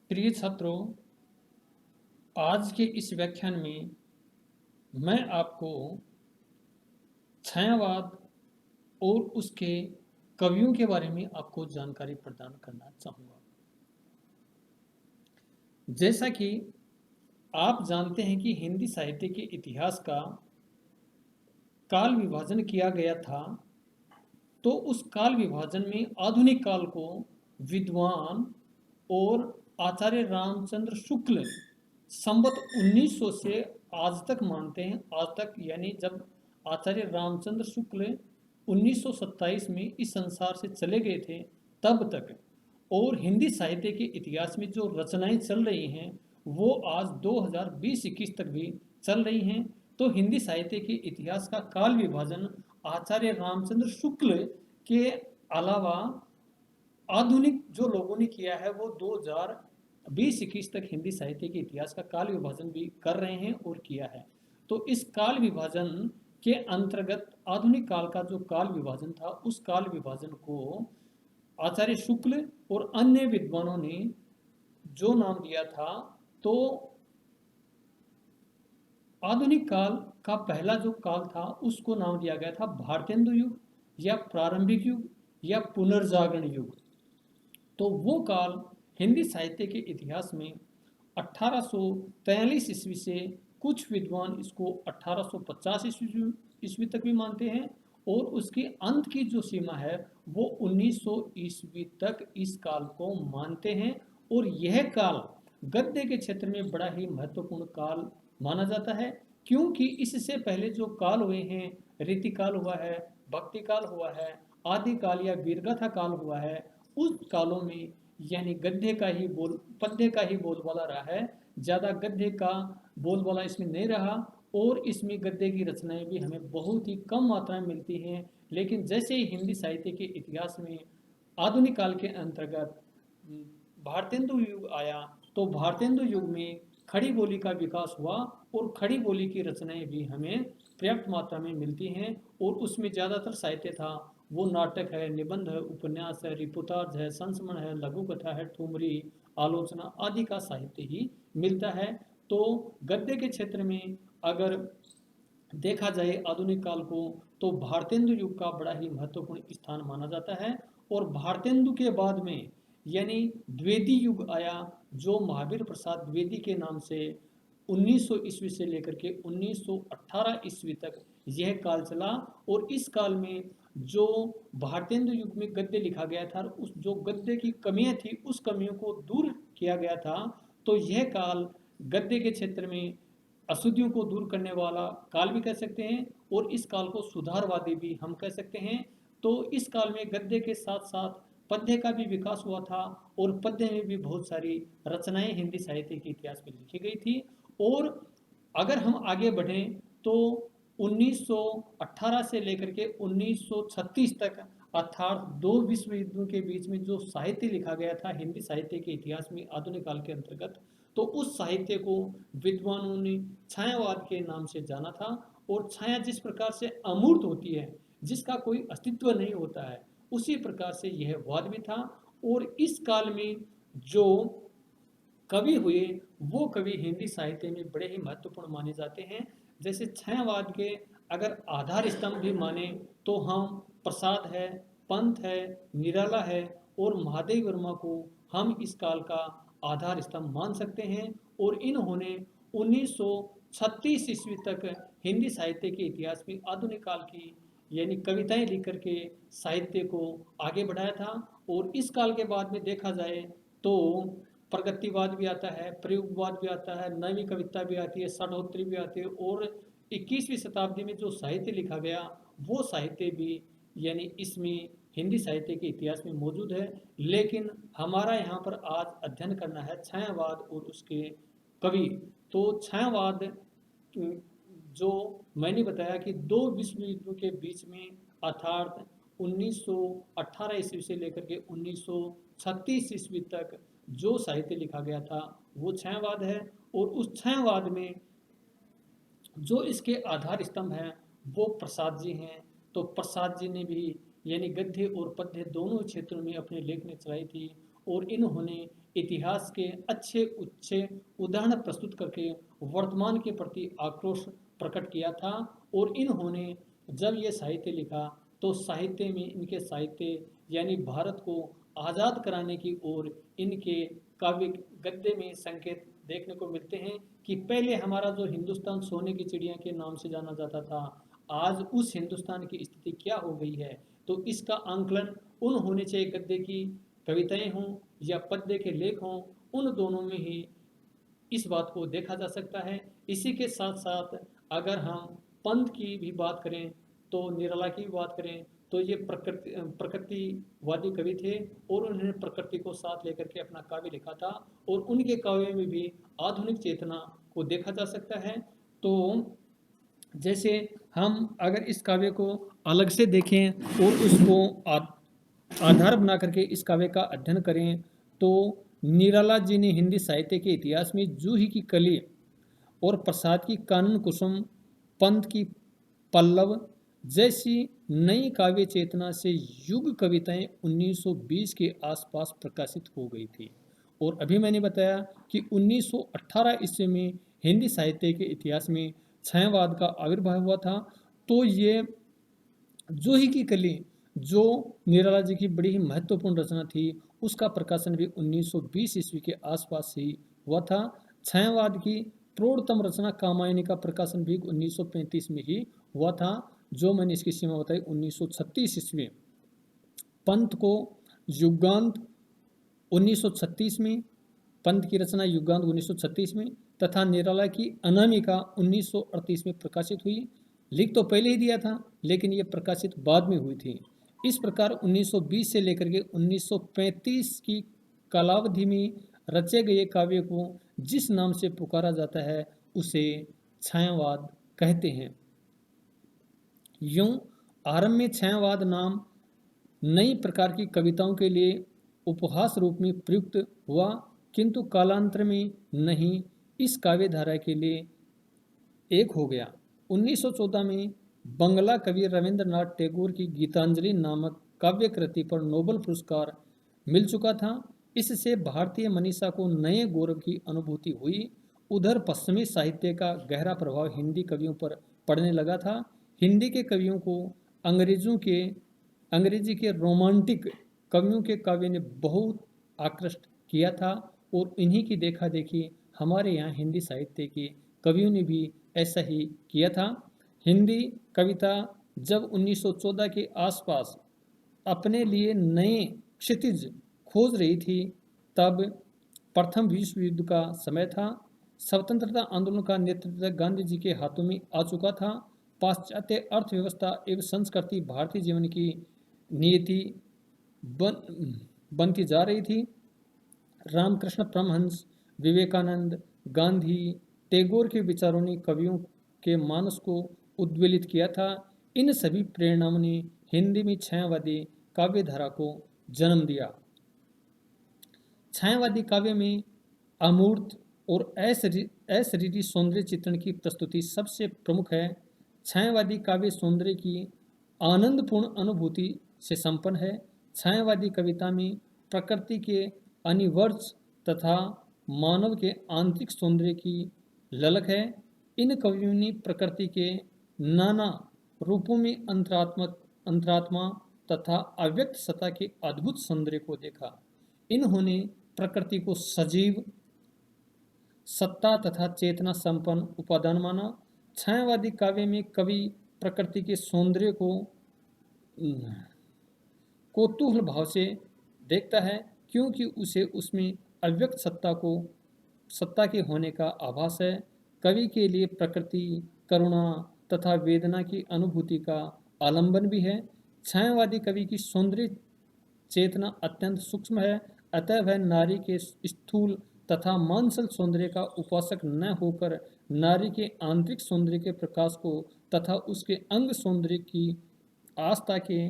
प्रिय छात्रों, आज के इस व्याख्यान में मैं आपको छायावाद और उसके कवियों के बारे में आपको जानकारी प्रदान करना चाहूँगा। जैसा कि आप जानते हैं कि हिंदी साहित्य के इतिहास का काल विभाजन किया गया था, तो उस काल विभाजन में आधुनिक काल को विद्वान और आचार्य रामचंद्र शुक्ल संवत 1900 से आज तक मानते हैं। आज तक यानी जब आचार्य रामचंद्र शुक्ल 1927 में इस संसार से चले गए थे तब तक, और हिंदी साहित्य के इतिहास में जो रचनाएं चल रही हैं वो आज 2020-21 तक भी चल रही हैं। तो हिंदी साहित्य के इतिहास का काल विभाजन आचार्य रामचंद्र शुक्ल के अलावा आधुनिक जो लोगों ने किया है वो 2020-21 तक हिंदी साहित्य के इतिहास का काल विभाजन भी कर रहे हैं और किया है। तो इस काल विभाजन के अंतर्गत आधुनिक काल का जो काल विभाजन था उस काल विभाजन को आचार्य शुक्ल और अन्य विद्वानों ने जो नाम दिया था, तो आधुनिक काल का पहला जो काल था उसको नाम दिया गया था भारतेंदु युग या प्रारंभिक युग या पुनर्जागरण युग। तो वो काल हिंदी साहित्य के इतिहास में 1843 ईस्वी से कुछ विद्वान इसको 1850 ईस्वी तक भी मानते हैं, और उसके अंत की जो सीमा है वो 1900 ईस्वी तक इस काल को मानते हैं। और यह काल गद्य के क्षेत्र में बड़ा ही महत्वपूर्ण काल माना जाता है, क्योंकि इससे पहले जो काल हुए हैं, रीतिकाल हुआ है, भक्ति काल हुआ है, आदि काल या वीरगाथा काल हुआ है, उस कालों में यानी गद्य का ही पद्य का ही बोलबाला रहा है। ज़्यादा गद्य का बोलबाला इसमें नहीं रहा, और इसमें गद्य की रचनाएं भी हमें बहुत ही कम मात्रा में मिलती हैं। लेकिन जैसे ही हिंदी साहित्य के इतिहास में आधुनिक काल के अंतर्गत भारतेंदु युग आया, तो भारतेंदु युग में खड़ी बोली का विकास हुआ और खड़ी बोली की रचनाएं भी हमें पर्याप्त मात्रा में मिलती हैं। और उसमें ज़्यादातर साहित्य था वो नाटक है, निबंध है, उपन्यास है, रिपोर्टाज है, संस्मरण है, लघु कथा है, ठुमरी, आलोचना आदि का साहित्य ही मिलता है। तो गद्य के क्षेत्र में अगर देखा जाए आधुनिक काल को, तो भारतेंदु युग का बड़ा ही महत्वपूर्ण स्थान माना जाता है। और भारतेंदु के बाद में यानी द्विवेदी युग आया, जो महावीर प्रसाद द्विवेदी के नाम से 1900 ईस्वी से लेकर के 1918 ईस्वी तक यह काल चला। और इस काल में जो भारतेंदु युग में गद्य लिखा गया था, उस जो गद्य की कमियां थी उस कमियों को दूर किया गया था। तो यह काल गद्य के क्षेत्र में अशुद्धियों को दूर करने वाला काल भी कह सकते हैं, और इस काल को सुधारवादी भी हम कह सकते हैं। तो इस काल में गद्य के साथ साथ पद्य का भी विकास हुआ था, और पद्य में भी बहुत सारी रचनाएं हिंदी साहित्य के इतिहास में लिखी गई थी। और अगर हम आगे बढ़ें तो 1918 से लेकर के 1936 तक, अर्थात दो विश्व युद्धों के बीच में जो साहित्य लिखा गया था हिंदी साहित्य के इतिहास में आधुनिक काल के अंतर्गत, तो उस साहित्य को विद्वानों ने छायावाद के नाम से जाना था। और छाया जिस प्रकार से अमूर्त होती है, जिसका कोई अस्तित्व नहीं होता है, उसी प्रकार से यह वाद भी था। और इस काल में जो कवि हुए वो कवि हिंदी साहित्य में बड़े ही महत्वपूर्ण माने जाते हैं। जैसे छायावाद के अगर आधार स्तंभ भी माने तो हम प्रसाद है, पंत है, निराला है और महादेव वर्मा को हम इस काल का आधार स्तंभ मान सकते हैं। और इन्होंने 1936 ईस्वी तक हिंदी साहित्य के इतिहास में आधुनिक काल की यानी कविताएं लिख करके साहित्य को आगे बढ़ाया था। और इस काल के बाद में देखा जाए तो प्रगतिवाद भी आता है, प्रयोगवाद भी आता है, नवी कविता भी आती है, षड्होत्री भी आती है, और 21वीं शताब्दी में जो साहित्य लिखा गया वो साहित्य भी यानी इसमें हिंदी साहित्य के इतिहास में मौजूद है। लेकिन हमारा यहाँ पर आज अध्ययन करना है छायावाद और उसके कवि। तो छायावाद जो मैंने बताया कि दो विश्व युद्धों के बीच में, अर्थात 1918 ईस्वी से लेकर के 1936 ईस्वी तक जो साहित्य लिखा गया था वो छायावाद है। और उस छायावाद में जो इसके आधार स्तंभ हैं वो प्रसाद जी हैं। तो प्रसाद जी ने भी यानी गद्य और पद्य दोनों क्षेत्रों में अपने लेखनी चलाई थी, और इन्होंने इतिहास के अच्छे अच्छे उदाहरण प्रस्तुत करके वर्तमान के प्रति आक्रोश प्रकट किया था। और इन्होंने जब ये साहित्य लिखा तो साहित्य में इनके साहित्य यानी भारत को आज़ाद कराने की ओर इनके काव्य गद्य में संकेत देखने को मिलते हैं कि पहले हमारा जो हिंदुस्तान सोने की चिड़िया के नाम से जाना जाता था, आज उस हिंदुस्तान की स्थिति क्या हो गई है। तो इसका आंकलन उन होने चाहिए गद्य की कविताएं हों या पद्य के लेख हों, उन दोनों में ही इस बात को देखा जा सकता है। इसी के साथ साथ अगर हम पंत की भी बात करें तो निराला की भी बात करें तो ये प्रकृतिवादी कवि थे और उन्होंने प्रकृति को साथ लेकर के अपना काव्य लिखा था और उनके काव्य में भी आधुनिक चेतना को देखा जा सकता है। तो जैसे हम अगर इस काव्य को अलग से देखें और उसको आधार बना करके इस काव्य का अध्ययन करें तो निराला जी ने हिंदी साहित्य के इतिहास में जूही की कली और प्रसाद की कानून कुसुम, पंत की पल्लव जैसी नई काव्य चेतना से युग कविताएं 1920 के आसपास प्रकाशित हो गई थी। और अभी मैंने बताया कि 1918 ईस्वी में हिंदी साहित्य के इतिहास में छायावाद का आविर्भाव हुआ था। तो ये जूही की कली जो निराला जी की बड़ी ही महत्वपूर्ण रचना थी उसका प्रकाशन भी 1920 ईस्वी के आसपास ही हुआ था। छायावाद की प्रौढ़तम रचना कामायनी का प्रकाशन भी 1935 में ही हुआ था, जो मैंने इसकी सीमा बताई 1936 ईस्वी। पंत को युगांत 1936 में, पंत की रचना युगांत 1936 में तथा निराला की अनामिका 1938 में प्रकाशित हुई। लिख तो पहले ही दिया था लेकिन ये प्रकाशित बाद में हुई थी। इस प्रकार 1920 से लेकर के 1935 की कालावधि में रचे गए काव्य को जिस नाम से पुकारा जाता है उसे छायावाद कहते हैं। यूं आरंभ में छायावाद नाम नई प्रकार की कविताओं के लिए उपहास रूप में प्रयुक्त हुआ, किंतु कालांतर में नहीं इस काव्य धारा के लिए एक हो गया। 1914 में बंगला कवि रविंद्रनाथ टैगोर की गीतांजलि नामक काव्य कृति पर नोबेल पुरस्कार मिल चुका था। इससे भारतीय मनीषा को नए गौरव की अनुभूति हुई। उधर पश्चिमी साहित्य का गहरा प्रभाव हिंदी कवियों पर पड़ने लगा था। हिंदी के कवियों को अंग्रेजी के रोमांटिक कवियों के काव्य ने बहुत आकृष्ट किया था और इन्हीं की देखा देखी हमारे यहाँ हिंदी साहित्य के कवियों ने भी ऐसा ही किया था। हिंदी कविता जब 1914 के आसपास अपने लिए नए क्षितिज खोज रही थी तब प्रथम विश्व युद्ध का समय था। स्वतंत्रता आंदोलन का नेतृत्व गांधी जी के हाथों में आ चुका था। पाश्चात्य अर्थव्यवस्था एवं संस्कृति भारतीय जीवन की नियति बनती जा रही थी। रामकृष्ण परमहंस, विवेकानंद, गांधी, टैगोर के विचारों ने कवियों के मानस को उद्वेलित किया था। इन सभी प्रेरणाओं ने हिंदी में छायावादी काव्य धारा को जन्म दिया। छायावादी काव्य में अमूर्त और अशरीरी सौंदर्य चित्रण की प्रस्तुति सबसे प्रमुख है। छायावादी काव्य सौंदर्य की आनंदपूर्ण अनुभूति से संपन्न है। छायावादी कविता में प्रकृति के अनिवर्च तथा मानव के आंतरिक सौंदर्य की ललक है। इन कवियों ने प्रकृति के नाना रूपों में अंतरात्मा तथा अव्यक्त सत्ता के अद्भुत सौंदर्य को देखा। इन्होंने प्रकृति को सजीव, सत्ता तथा चेतना संपन्न उपादान माना। छायावादी काव्य में कवि प्रकृति के सौंदर्य को कौतूहल भाव से देखता है क्योंकि उसे उसमें अव्यक्त सत्ता के होने का आभास है। कवि के लिए प्रकृति करुणा तथा वेदना की अनुभूति का आलंबन भी है। छायावादी कवि की सौंदर्य चेतना अत्यंत सूक्ष्म है, अतः वह नारी के स्थूल तथा मांसल सौंदर्य का उपासक न होकर नारी के आंतरिक सौंदर्य के प्रकाश को तथा उसके अंग सौंदर्य की आस्था के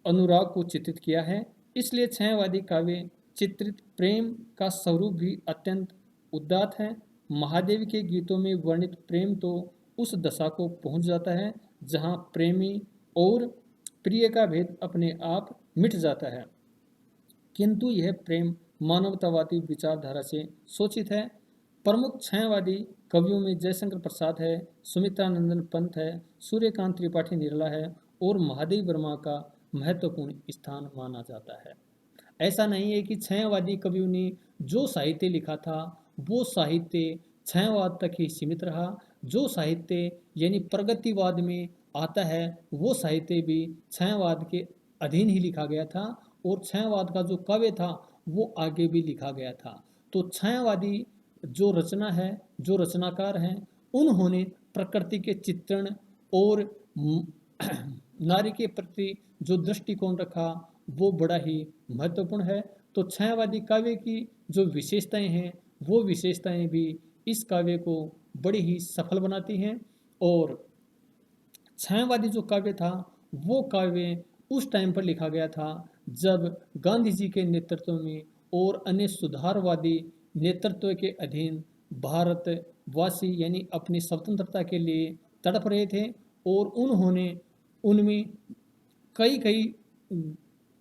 अनुराग को चित्रित किया है। इसलिए छायावादी काव्य चित्रित प्रेम का स्वरूप भी अत्यंत उदात्त है। महादेव के गीतों में वर्णित प्रेम तो उस दशा को पहुंच जाता है जहां प्रेमी और प्रिय का भेद अपने आप मिट जाता है। किंतु यह प्रेम मानवतावादी विचारधारा से शोषित है। प्रमुख छायावादी कवियों में जयशंकर प्रसाद है, सुमित्रा नंदन पंत है, सूर्यकांत त्रिपाठी निराला है और महादेव वर्मा का महत्वपूर्ण स्थान माना जाता है। ऐसा नहीं है कि छायावादी कवियों ने जो साहित्य लिखा था वो साहित्य छायावाद तक ही सीमित रहा। जो साहित्य यानी प्रगतिवाद में आता है वो साहित्य भी छायावाद के अधीन ही लिखा गया था और छायावाद का जो काव्य था वो आगे भी लिखा गया था। तो छायावादी जो रचना है, जो रचनाकार हैं, उन्होंने प्रकृति के चित्रण और नारी के प्रति जो दृष्टिकोण रखा वो बड़ा ही महत्वपूर्ण है। तो छायावादी काव्य की जो विशेषताएं हैं वो विशेषताएं भी इस काव्य को बड़ी ही सफल बनाती हैं। और छायावादी जो काव्य था वो काव्य उस टाइम पर लिखा गया था जब गांधी जी के नेतृत्व में और अन्य सुधारवादी नेतृत्व के अधीन भारतवासी यानी अपनी स्वतंत्रता के लिए तड़प रहे थे। और उन्होंने उनमें कई कई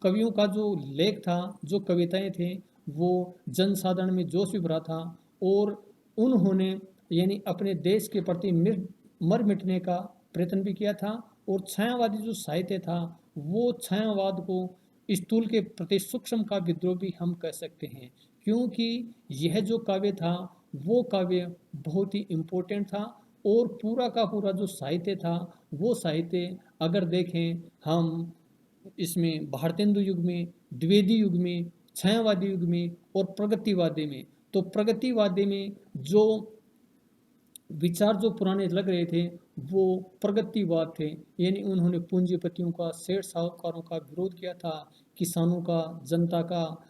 कवियों का जो लेख था, जो कविताएं थे, वो जनसाधारण में जोश भी भरा था और उन्होंने यानी अपने देश के प्रति मर मिटने का प्रयत्न भी किया था। और छायावादी जो साहित्य था वो छायावाद को स्थूल के प्रति सूक्ष्म का विद्रोह भी हम कह सकते हैं, क्योंकि यह जो काव्य था वो काव्य बहुत ही इम्पोर्टेंट था। और पूरा का पूरा जो साहित्य था वो साहित्य अगर देखें हम इसमें भारतेंदु युग में, द्विवेदी युग में, छायावादी युग में और प्रगतिवादी में, तो प्रगतिवादी में जो विचार जो पुराने लग रहे थे वो प्रगतिवाद थे। यानी उन्होंने पूंजीपतियों का, सेठ साहूकारों का विरोध किया था, किसानों का, जनता का,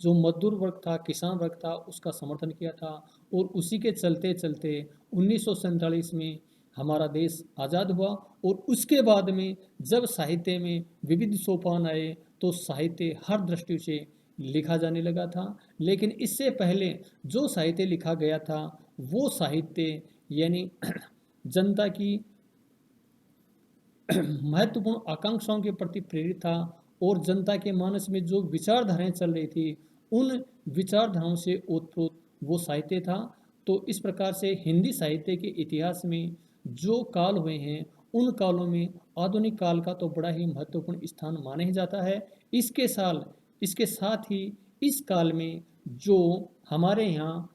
जो मजदूर वर्ग था, किसान वर्ग था, उसका समर्थन किया था। और उसी के चलते चलते 1947 में हमारा देश आज़ाद हुआ। और उसके बाद में जब साहित्य में विविध सोपान आए तो साहित्य हर दृष्टि से लिखा जाने लगा था। लेकिन इससे पहले जो साहित्य लिखा गया था वो साहित्य यानी जनता की महत्वपूर्ण आकांक्षाओं के प्रति प्रेरित था और जनता के मानस में जो विचारधाराएं चल रही थी उन विचारधाराओं से ओतप्रोत वो साहित्य था। तो इस प्रकार से हिंदी साहित्य के इतिहास में जो काल हुए हैं उन कालों में आधुनिक काल का तो बड़ा ही महत्वपूर्ण स्थान माना ही जाता है। इसके साथ ही इस काल में जो हमारे यहाँ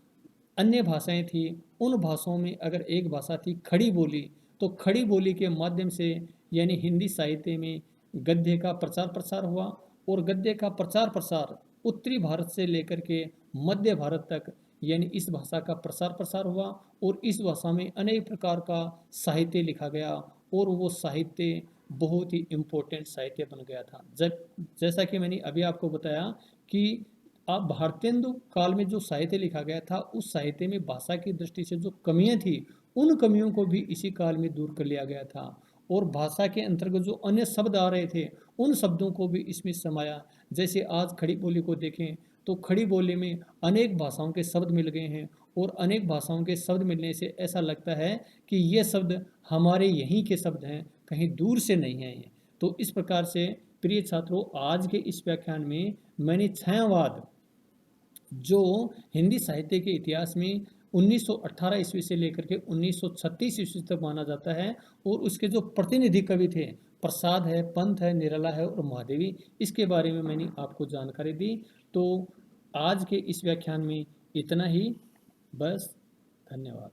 अन्य भाषाएं थी उन भाषाओं में अगर एक भाषा थी खड़ी बोली, तो खड़ी बोली के माध्यम से यानी हिंदी साहित्य में गद्य का प्रचार प्रसार हुआ। और गद्य का प्रचार प्रसार उत्तरी भारत से लेकर के मध्य भारत तक यानी इस भाषा का प्रसार प्रसार हुआ और इस भाषा में अनेक प्रकार का साहित्य लिखा गया और वो साहित्य बहुत ही इम्पोर्टेंट साहित्य बन गया था। जब जैसा कि मैंने अभी आपको बताया कि आप भारतेंदु काल में जो साहित्य लिखा गया था उस साहित्य में भाषा की दृष्टि से जो कमियां थी उन कमियों को भी इसी काल में दूर कर लिया गया था। और भाषा के अंतर्गत जो अन्य शब्द आ रहे थे उन शब्दों को भी इसमें समाया। जैसे आज खड़ी बोली को देखें तो खड़ी बोली में अनेक भाषाओं के शब्द मिल गए हैं और अनेक भाषाओं के शब्द मिलने से ऐसा लगता है कि ये शब्द हमारे यहीं के शब्द हैं, कहीं दूर से नहीं हैं ये। तो इस प्रकार से प्रिय छात्रों, आज के इस व्याख्यान में मैंने छायावाद जो हिंदी साहित्य के इतिहास में 1918 ईस्वी से लेकर के 1936 ईस्वी तक माना जाता है और उसके जो प्रतिनिधि कवि थे प्रसाद है, पंत है, निराला है और महादेवी, इसके बारे में मैंने आपको जानकारी दी। तो आज के इस व्याख्यान में इतना ही, बस। धन्यवाद।